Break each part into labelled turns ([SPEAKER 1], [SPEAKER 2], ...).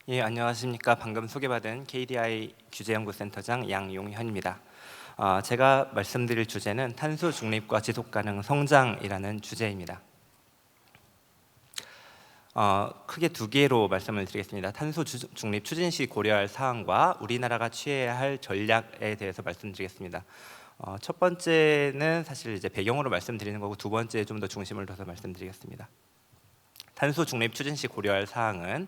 [SPEAKER 1] 예, 안녕하십니까. 방금 소개받은 KDI 규제연구센터장 양용현입니다. 제가 말씀드릴 주제는 탄소 중립과 지속 가능 성장이라는 주제입니다. 크게 두 개로 말씀을 드리겠습니다. 탄소 중립 추진 시 고려할 사항과 우리나라가 취해야 할 전략에 대해서 말씀드리겠습니다. 첫 번째는 사실 이제 배경으로 말씀드리는 거고, 두 번째에 좀 더 중심을 둬서 말씀드리겠습니다. 탄소 중립 추진 시 고려할 사항은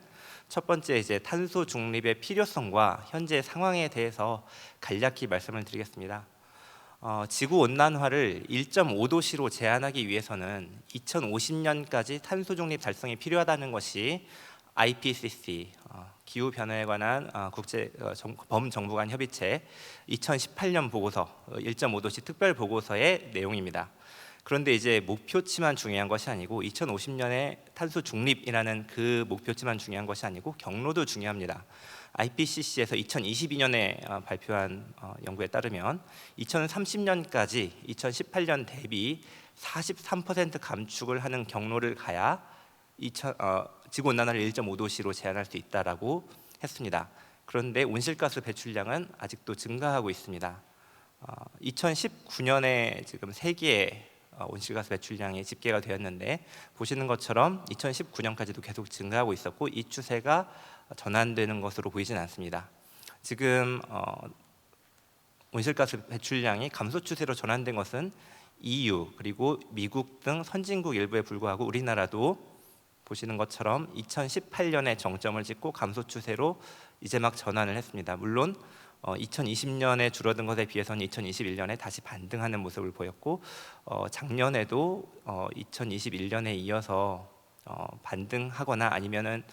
[SPEAKER 1] 첫 번째 이제 탄소 중립의 필요성과 현재 상황에 대해서 간략히 말씀을 드리겠습니다. 지구 온난화를 1.5도씨로 제한하기 위해서는 2050년까지 탄소 중립 달성이 필요하다는 것이 IPCC 기후 변화에 관한 국제 범정부 간 협의체 2018년 보고서 1.5도씨 특별 보고서의 내용입니다. 그런데 이제 목표치만 중요한 것이 아니고 2050년에 탄소 중립이라는 그 목표치만 중요한 것이 아니고 경로도 중요합니다. IPCC에서 2022년에 발표한 연구에 따르면 2030년까지 2018년 대비 43% 감축을 하는 경로를 가야 지구온난화를 1.5도씨로 제한할 수 있다라고 했습니다. 그런데 온실가스 배출량은 아직도 증가하고 있습니다. 2019년에 지금 세계의 온실가스 배출량이 집계가 되었는데, 보시는 것처럼 2019년까지도 계속 증가하고 있었고 이 추세가 전환되는 것으로 보이진 않습니다. 지금 온실가스 배출량이 감소 추세로 전환된 것은 EU 그리고 미국 등 선진국 일부에 불과하고, 우리나라도 보시는 것처럼 2018년에 정점을 찍고 감소 추세로 이제 막 전환을 했습니다. 물론 2020년에 줄어든 것에 비해서는 2021년에 다시 반등하는 모습을 보였고, 작년에도 2021년에 이어서 반등하거나 아니면은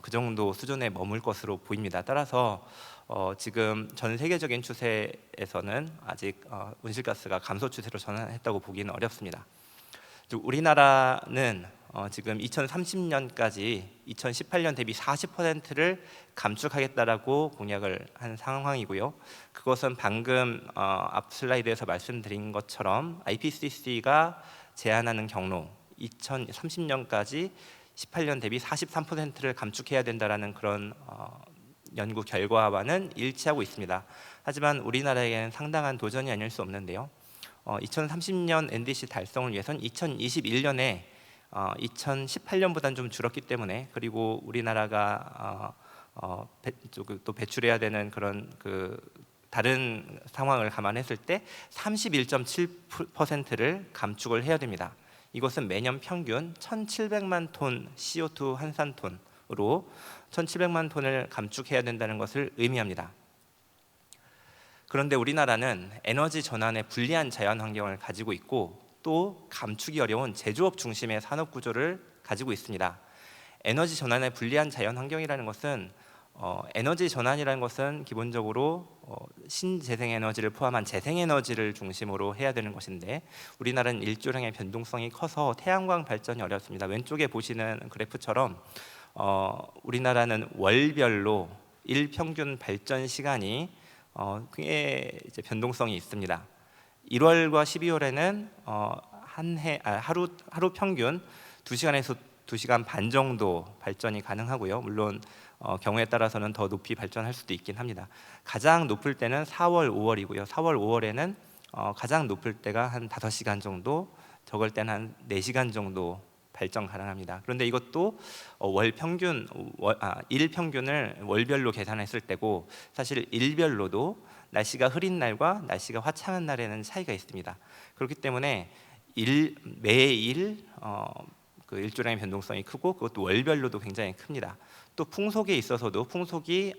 [SPEAKER 1] 그 정도 수준에 머물 것으로 보입니다. 따라서 지금 전 세계적인 추세에서는 아직 온실가스가 감소 추세로 전환했다고 보기는 어렵습니다. 우리나라는 지금 2030년까지 2018년 대비 40%를 감축하겠다라고 공약을 한 상황이고요. 그것은 방금 앞 슬라이드에서 말씀드린 것처럼 IPCC가 제안하는 경로 2030년까지 18년 대비 43%를 감축해야 된다라는 그런 연구 결과와는 일치하고 있습니다. 하지만 우리나라에게는 상당한 도전이 아닐 수 없는데요. 2030년 NDC 달성을 위해서는 2021년에 2018년보다는 좀 줄었기 때문에, 그리고 우리나라가 또 배출해야 되는 그런 다른 상황을 감안했을 때 31.7%를 감축을 해야 됩니다. 이것은 매년 평균 1,700만 톤 CO2 한산톤으로 1,700만 톤을 감축해야 된다는 것을 의미합니다. 그런데 우리나라는 에너지 전환에 불리한 자연 환경을 가지고 있고, 또 감축이 어려운 제조업 중심의 산업 구조를 가지고 있습니다. 에너지 전환에 불리한 자연 환경이라는 것은 에너지 전환이라는 것은 기본적으로 신재생 에너지를 포함한 재생 에너지를 중심으로 해야 되는 것인데, 우리나라는 일조량의 변동성이 커서 태양광 발전이 어렵습니다. 왼쪽에 보시는 그래프처럼 우리나라는 월별로 일평균 발전 시간이 꽤 이제 변동성이 있습니다. 1월과 12월에는 하루 평균 2시간에서 2시간 반 정도 발전이 가능하고요. 물론 경우에 따라서는 더 높이 발전할 수도 있긴 합니다. 가장 높을 때는 4월, 5월이고요. 4월, 5월에는 가장 높을 때가 한 5시간 정도, 적을 때는 한 4시간 정도 발전 가능합니다. 그런데 이것도 일 평균을 월별로 계산했을 때고, 사실 일별로도 날씨가 흐린 날과 날씨가 화창한 날에는 차이가 있습니다. 그렇기 때문에 매일 그 일조량의 변동성이 크고, 그것도 월별로도 굉장히 큽니다. 또 풍속에 있어서도 풍속이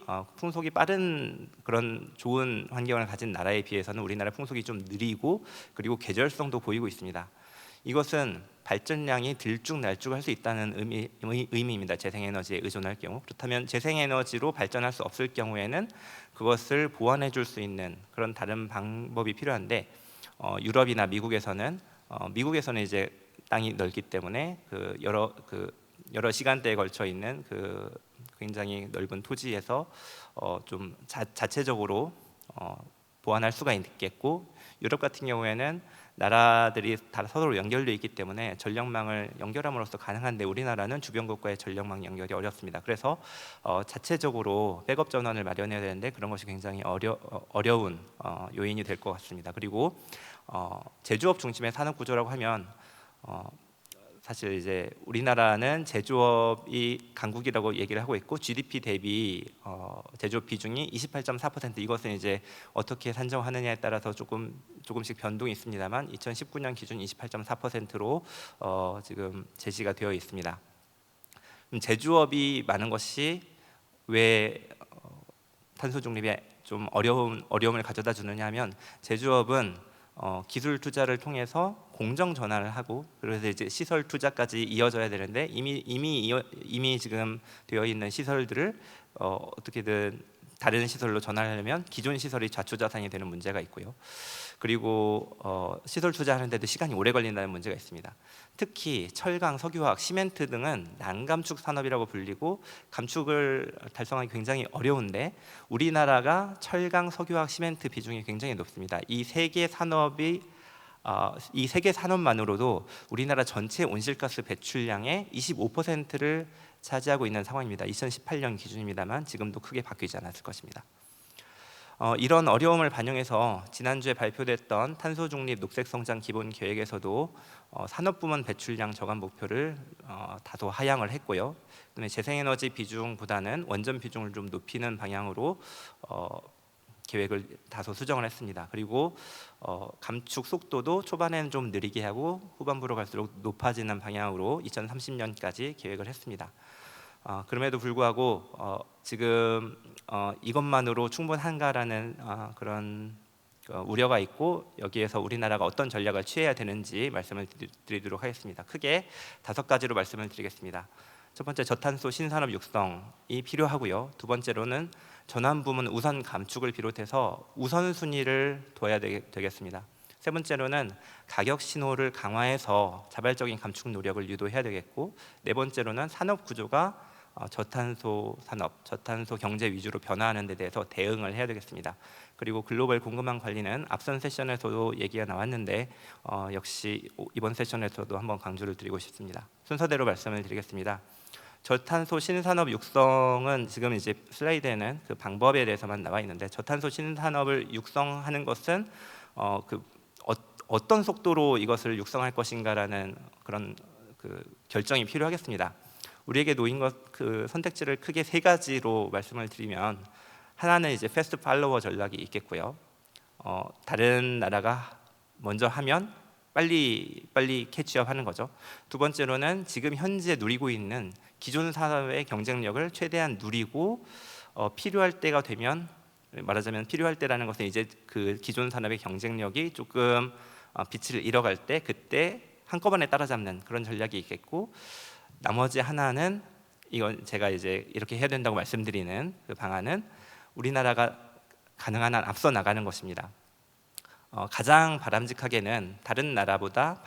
[SPEAKER 1] 빠른 그런 좋은 환경을 가진 나라에 비해서는 우리나라 풍속이 좀 느리고, 그리고 계절성도 보이고 있습니다. 이것은 발전량이 들쭉날쭉할 수 있다는 의미입니다. 재생에너지에 의존할 경우. 그렇다면 재생에너지로 발전할 수 없을 경우에는 그것을 보완해 줄 수 있는 그런 다른 방법이 필요한데, 유럽이나 미국에서는 이제 땅이 넓기 때문에 여러 시간대에 걸쳐 있는 굉장히 넓은 토지에서 좀 자체적으로 보완할 수가 있겠고, 유럽 같은 경우에는 나라들이 다 서로 연결되어 있기 때문에 전력망을 연결함으로써 가능한데 우리나라는 주변국과의 전력망 연결이 어렵습니다. 그래서 자체적으로 백업 전원을 마련해야 되는데 그런 것이 굉장히 어려운 요인이 될 것 같습니다. 그리고 제조업 중심의 산업 구조라고 하면 사실 이제 우리나라는 제조업이 강국이라고 얘기를 하고 있고 GDP 대비 제조업 비중이 28.4%, 이것은 이제 어떻게 산정하느냐에 따라서 조금씩 변동이 있습니다만 2019년 기준 28.4%로 지금 제시가 되어 있습니다. 제조업이 많은 것이 왜 탄소 중립에 좀 어려움을 가져다 주느냐 하면, 제조업은 기술 투자를 통해서 공정 전환을 하고, 그래서 이제 시설 투자까지 이어져야 되는데 이미 지금 되어 있는 시설들을 어떻게든 다른 시설로 전환하려면 기존 시설이 좌초자산이 되는 문제가 있고요. 그리고 시설 투자하는데도 시간이 오래 걸린다는 문제가 있습니다. 특히 철강, 석유화학, 시멘트 등은 난감축 산업이라고 불리고 감축을 달성하기 굉장히 어려운데, 우리나라가 철강, 석유화학, 시멘트 비중이 굉장히 높습니다. 이 세 개 산업만으로도 우리나라 전체 온실가스 배출량의 25%를 차지하고 있는 상황입니다. 2018년 기준입니다만 지금도 크게 바뀌지 않았을 것입니다. 이런 어려움을 반영해서 지난주에 발표됐던 탄소중립 녹색성장 기본계획에서도 산업부문 배출량 저감 목표를 다소 하향을 했고요. 그다음에 재생에너지 비중보다는 원전 비중을 좀 높이는 방향으로 계획을 다소 수정을 했습니다. 그리고 감축 속도도 초반에는 좀 느리게 하고 후반부로 갈수록 높아지는 방향으로 2030년까지 계획을 했습니다. 그럼에도 불구하고 지금 이것만으로 충분한가라는 그런 우려가 있고, 여기에서 우리나라가 어떤 전략을 취해야 되는지 말씀을 드리도록 하겠습니다. 크게 5가지로 말씀을 드리겠습니다. 첫 번째, 저탄소 신산업 육성이 필요하고요. 두 번째로는 전환 부문 우선 감축을 비롯해서 우선순위를 둬야 되겠습니다. 세 번째로는 가격 신호를 강화해서 자발적인 감축 노력을 유도해야 되겠고, 네 번째로는 산업 구조가 저탄소 산업, 저탄소 경제 위주로 변화하는 데 대해서 대응을 해야 되겠습니다. 그리고 글로벌 공급망 관리는 앞선 세션에서도 얘기가 나왔는데 역시 이번 세션에서도 한번 강조를 드리고 싶습니다. 순서대로 말씀을 드리겠습니다. 저탄소 신산업 육성은 지금 이제 슬라이드에는 그 방법에 대해서만 나와 있는데, 저탄소 신산업을 육성하는 것은 어떤 속도로 이것을 육성할 것인가라는 그런 결정이 필요하겠습니다. 우리에게 놓인 선택지를 크게 3가지로 말씀을 드리면, 하나는 이제 패스트 팔로워 전략이 있겠고요. 다른 나라가 먼저 하면 빨리 캐치업하는 거죠. 두 번째로는 지금 현재 누리고 있는 기존 산업의 경쟁력을 최대한 누리고 필요할 때가 되면, 말하자면 필요할 때라는 것은 이제 그 기존 산업의 경쟁력이 조금 빛을 잃어갈 때 그때 한꺼번에 따라잡는 그런 전략이 있겠고, 나머지 하나는 이건 제가 이제 이렇게 해야 된다고 말씀드리는 그 방안은 우리나라가 가능한 한 앞서 나가는 것입니다. 가장 바람직하게는 다른 나라보다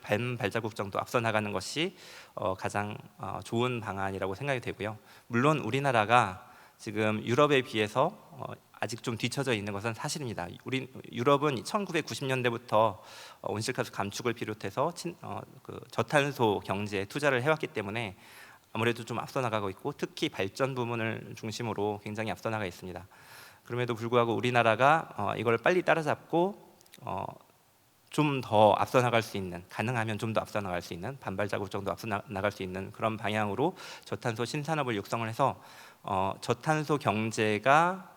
[SPEAKER 1] 반발자국 정도 앞서 나가는 것이 가장 좋은 방안이라고 생각이 되고요. 물론 우리나라가 지금 유럽에 비해서 아직 좀 뒤처져 있는 것은 사실입니다. 유럽은 1990년대부터 온실가스 감축을 비롯해서 저탄소 경제에 투자를 해왔기 때문에 아무래도 좀 앞서 나가고 있고, 특히 발전 부문을 중심으로 굉장히 앞서 나가 있습니다. 그럼에도 불구하고 우리나라가 이걸 빨리 따라잡고 좀 더 앞서 나갈 수 있는, 가능하면 좀 더 앞서 나갈 수 있는, 반발자국 정도 앞서 나갈 수 있는 그런 방향으로 저탄소 신산업을 육성을 해서 저탄소 경제가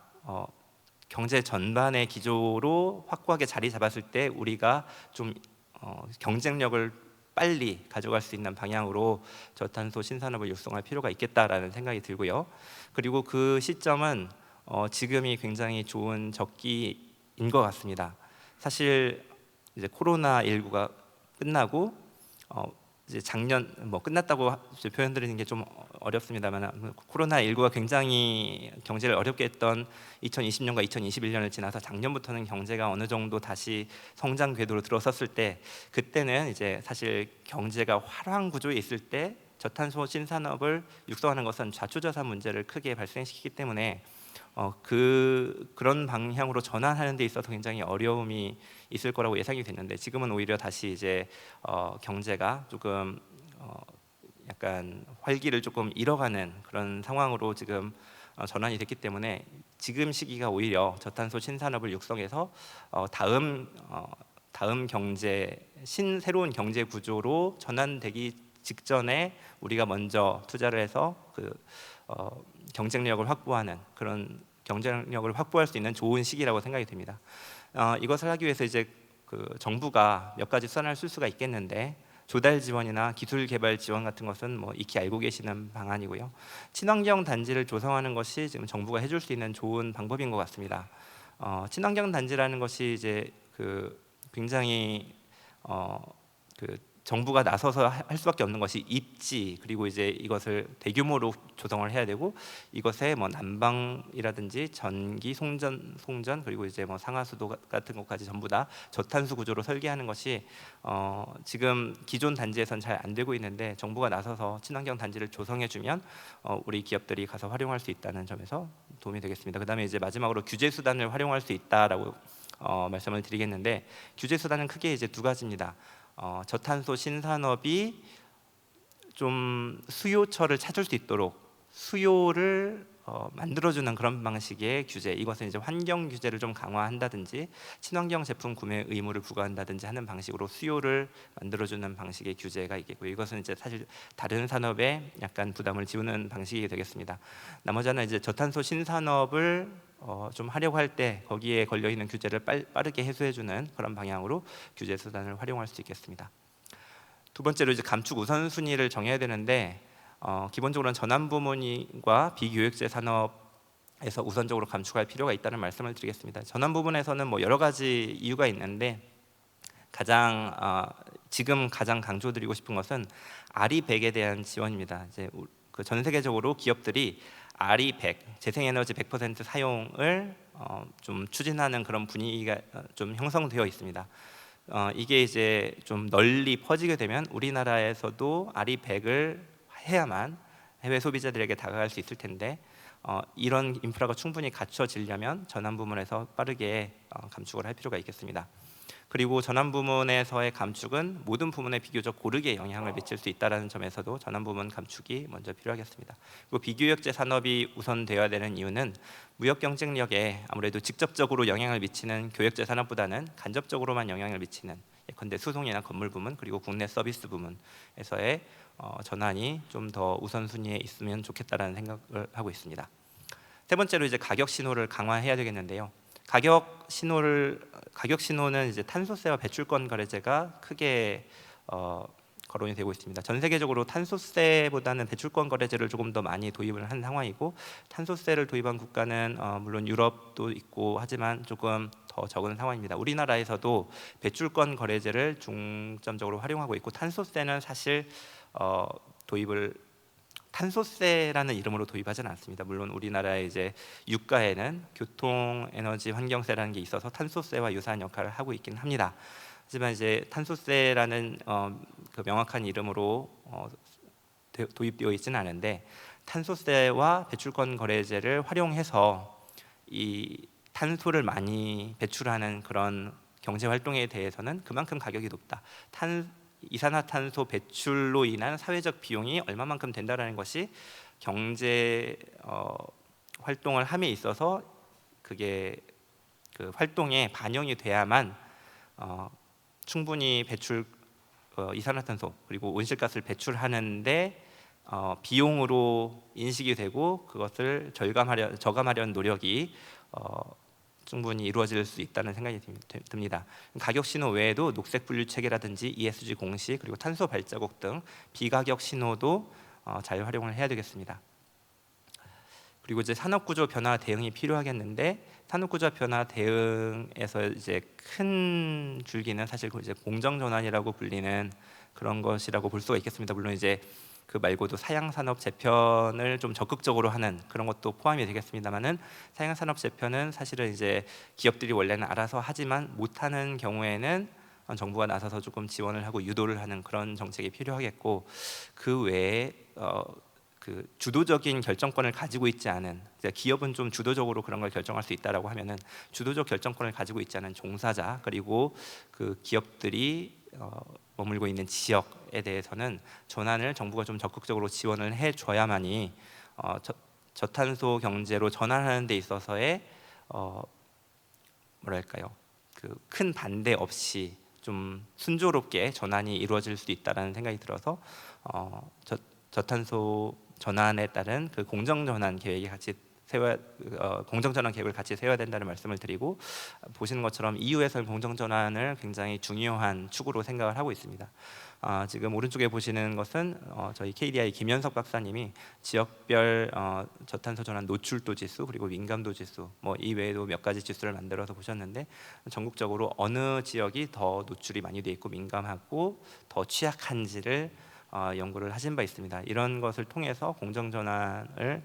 [SPEAKER 1] 경제 전반의 기조로 확고하게 자리 잡았을 때 우리가 좀 경쟁력을 빨리 가져갈 수 있는 방향으로 저탄소 신산업을 육성할 필요가 있겠다라는 생각이 들고요. 그리고 그 시점은 지금이 굉장히 좋은 적기인 것 같습니다. 사실 이제 코로나19가 끝나고 이제 작년 끝났다고 표현드리는 게 좀 어렵습니다만, 코로나19가 굉장히 경제를 어렵게 했던 2020년과 2021년을 지나서 작년부터는 경제가 어느 정도 다시 성장 궤도로 들어섰을 때, 그때는 이제 사실 경제가 활황 구조에 있을 때 저탄소 신산업을 육성하는 것은 좌초자산 문제를 크게 발생시키기 때문에 그런 방향으로 전환하는 데 있어서 굉장히 어려움이 있을 거라고 예상이 됐는데, 지금은 오히려 다시 이제 경제가 조금 약간 활기를 조금 잃어가는 그런 상황으로 지금 전환이 됐기 때문에 지금 시기가 오히려 저탄소 신산업을 육성해서 다음 새로운 경제 구조로 전환되기 직전에 우리가 먼저 투자를 해서 경쟁력을 확보하는, 그런 경쟁력을 확보할 수 있는 좋은 시기라고 생각이 됩니다. 이것을 하기 위해서 이제 정부가 몇 가지 수단을 쓸 수가 있겠는데, 조달 지원이나 기술 개발 지원 같은 것은 뭐 익히 알고 계시는 방안이고요. 친환경 단지를 조성하는 것이 지금 정부가 해줄 수 있는 좋은 방법인 것 같습니다. 친환경 단지라는 것이 이제 굉장히 정부가 나서서 할 수밖에 없는 것이 입지, 그리고 이제 이것을 대규모로 조성을 해야 되고, 이것에 뭐 난방이라든지 전기, 송전 그리고 이제 뭐 상하수도 같은 것까지 전부 다 저탄소 구조로 설계하는 것이 지금 기존 단지에선 잘 안 되고 있는데, 정부가 나서서 친환경 단지를 조성해 주면 우리 기업들이 가서 활용할 수 있다는 점에서 도움이 되겠습니다. 그다음에 이제 마지막으로 규제 수단을 활용할 수 있다라고 말씀을 드리겠는데, 규제 수단은 크게 이제 두 가지입니다. 저탄소 신산업이 좀 수요처를 찾을 수 있도록 수요를 만들어주는 그런 방식의 규제, 이것은 이제 환경 규제를 좀 강화한다든지 친환경 제품 구매 의무를 부과한다든지 하는 방식으로 수요를 만들어주는 방식의 규제가 있겠고, 이것은 이제 사실 다른 산업에 약간 부담을 지우는 방식이 되겠습니다. 나머지 하나 이제 저탄소 신산업을 좀 하려고 할 때 거기에 걸려 있는 규제를 빠르게 해소해주는 그런 방향으로 규제 수단을 활용할 수 있겠습니다. 두 번째로 이제 감축 우선순위를 정해야 되는데, 기본적으로는 전환 부문과 비교육재 산업에서 우선적으로 감축할 필요가 있다는 말씀을 드리겠습니다. 전환 부문에서는 뭐 여러 가지 이유가 있는데, 지금 가장 강조드리고 싶은 것은 RE100에 대한 지원입니다. 이제 전 세계적으로 기업들이 RE100, 재생에너지 100% 사용을 좀 추진하는 그런 분위기가 좀 형성되어 있습니다. 이게 이제 좀 널리 퍼지게 되면 우리나라에서도 RE100을 해야만 해외 소비자들에게 다가갈 수 있을 텐데, 이런 인프라가 충분히 갖춰지려면 전환 부문에서 빠르게 감축을 할 필요가 있겠습니다. 그리고 전환 부문에서의 감축은 모든 부문에 비교적 고르게 영향을 미칠 수 있다는 점에서도 전환 부문 감축이 먼저 필요하겠습니다. 그리고 비교육재 산업이 우선되어야 되는 이유는 무역 경쟁력에 아무래도 직접적으로 영향을 미치는 교육재 산업보다는 간접적으로만 영향을 미치는, 예컨대 수송이나 건물 부문 그리고 국내 서비스 부문에서의 전환이 좀 더 우선순위에 있으면 좋겠다라는 생각을 하고 있습니다. 세 번째로 이제 가격 신호를 강화해야 되겠는데요. 가격 신호는 이제 탄소세와 배출권 거래제가 크게 거론이 되고 있습니다. 전 세계적으로 탄소세보다는 배출권 거래제를 조금 더 많이 도입을 한 상황이고, 탄소세를 도입한 국가는 물론 유럽도 있고 하지만 조금 더 적은 상황입니다. 우리나라에서도 배출권 거래제를 중점적으로 활용하고 있고, 탄소세는 사실 탄소세라는 이름으로 도입하지는 않습니다. 물론 우리나라의 이제 유가에는 교통, 에너지, 환경세라는 게 있어서 탄소세와 유사한 역할을 하고 있긴 합니다. 하지만 이제 탄소세라는 그 명확한 이름으로 도입되어 있지는 않은데, 탄소세와 배출권 거래제를 활용해서 이 탄소를 많이 배출하는 그런 경제 활동에 대해서는 그만큼 가격이 높다. 이산화탄소 배출로 인한 사회적 비용이 얼마만큼 된다라는 것이 경제 활동을 함에 있어서 그게 그 활동에 반영이 돼야만 충분히 이산화탄소 그리고 온실가스를 배출하는데 비용으로 인식이 되고, 그것을 저감하려는 노력이 충분히 이루어질 수 있다는 생각이 듭니다. 가격 신호 외에도 녹색 분류 체계라든지 ESG 공시, 그리고 탄소 발자국 등 비가격 신호도 잘 활용을 해야 되겠습니다. 그리고 이제 산업구조 변화 대응이 필요하겠는데, 산업구조 변화 대응에서 이제 큰 줄기는 사실 이제 공정전환이라고 불리는 그런 것이라고 볼 수가 있겠습니다. 물론 이제 그 말고도 사양산업 재편을 좀 적극적으로 하는 그런 것도 포함이 되겠습니다만은, 사양산업 재편은 사실은 이제 기업들이 원래는 알아서 하지만 못하는 경우에는 정부가 나서서 조금 지원을 하고 유도를 하는 그런 정책이 필요하겠고, 그 외에 그 주도적인 결정권을 가지고 있지 않은, 기업은 좀 주도적으로 그런 걸 결정할 수 있다라고 하면은 주도적 결정권을 가지고 있지 않은 종사자, 그리고 그 기업들이 머물고 있는 지역에 대해서는 전환을 정부가 좀 적극적으로 지원을 해줘야만이 저탄소 경제로 전환하는 데 있어서의 뭐랄까요, 그 큰 반대 없이 좀 순조롭게 전환이 이루어질 수 있다라는 생각이 들어서 저탄소 전환에 따른 그 공정전환 계획이 같이 공정전환 계획을 같이 세워야 된다는 말씀을 드리고, 보시는 것처럼 EU에서는 공정전환을 굉장히 중요한 축으로 생각을 하고 있습니다. 지금 오른쪽에 보시는 것은 저희 KDI 김현석 박사님이 지역별 저탄소 전환 노출도 지수, 그리고 민감도 지수, 뭐 이 외에도 몇 가지 지수를 만들어서 보셨는데, 전국적으로 어느 지역이 더 노출이 많이 돼 있고 민감하고 더 취약한지를 연구를 하신 바 있습니다. 이런 것을 통해서 공정전환을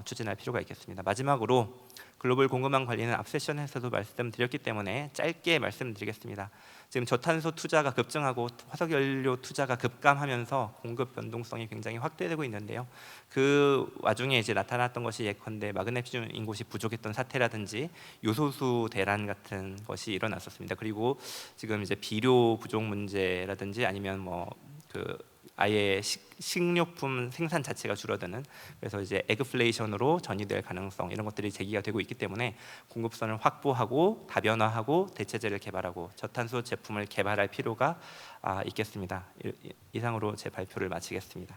[SPEAKER 1] 추진할 필요가 있겠습니다. 마지막으로 글로벌 공급망 관리는 앞 세션에서도 말씀드렸기 때문에 짧게 말씀드리겠습니다. 지금 저탄소 투자가 급증하고 화석연료 투자가 급감하면서 공급 변동성이 굉장히 확대되고 있는데요. 그 와중에 이제 나타났던 것이 예컨대 마그네슘 인곳이 부족했던 사태라든지 요소수 대란 같은 것이 일어났었습니다. 그리고 지금 이제 비료 부족 문제라든지 아니면 아예 식료품 생산 자체가 줄어드는, 그래서 이제 에그플레이션으로 전이될 가능성, 이런 것들이 제기가 되고 있기 때문에 공급선을 확보하고 다변화하고 대체제를 개발하고 저탄소 제품을 개발할 필요가 있겠습니다. 이상으로 제 발표를 마치겠습니다.